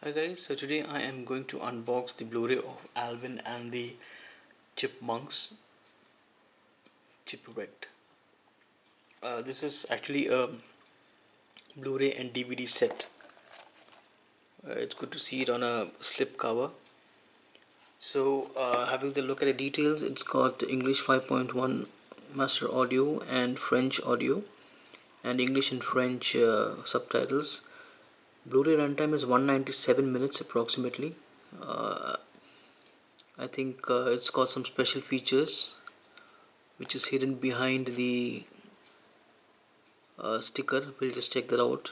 Hi guys, so today I am going to unbox the Blu-ray of Alvin and the Chipmunks Chipwrecked. This is actually a Blu-ray and DVD set. It's good to see it on a slip cover. So having the look at the details, it's got English 5.1 master audio and French audio and English and French subtitles. Blu-ray runtime is 197 minutes approximately. I think it's got some special features which is hidden behind the sticker. We'll just check that out.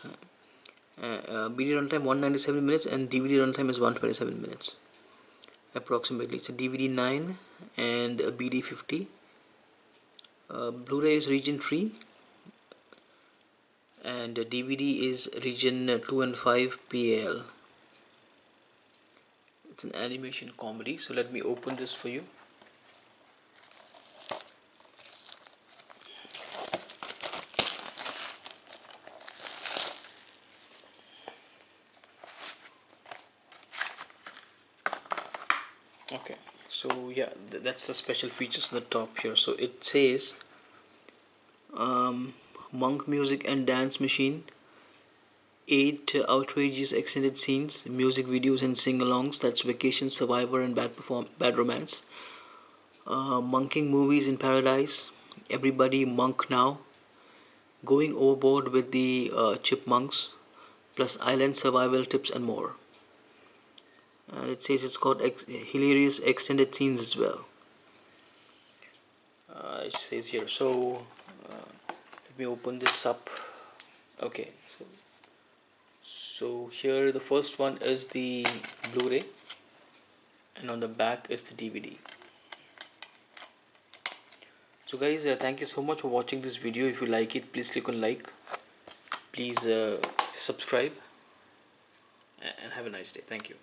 BD runtime 197 minutes and DVD runtime is 127 minutes approximately. It's a DVD 9 and a BD 50. Blu-ray is region 3 and DVD is region 2 and 5 PAL. It's an animation comedy, so let me open this for you. Okay, so yeah, that's the special features on the top here. So it says monk music and dance machine, 8 outrageous extended scenes, music videos and sing-alongs. That's Vacation, Survivor and Bad Romance. Monking movies in paradise, Everybody Monk Now, Going Overboard with the Chipmunks, plus island survival tips and more. And it says it's got hilarious extended scenes as well. It says here, so let me open this up. Okay, so here the first one is the Blu-ray and on the back is the DVD. So guys, thank you so much for watching this video. If you like it, please click on like, please subscribe, and have a nice day. Thank you.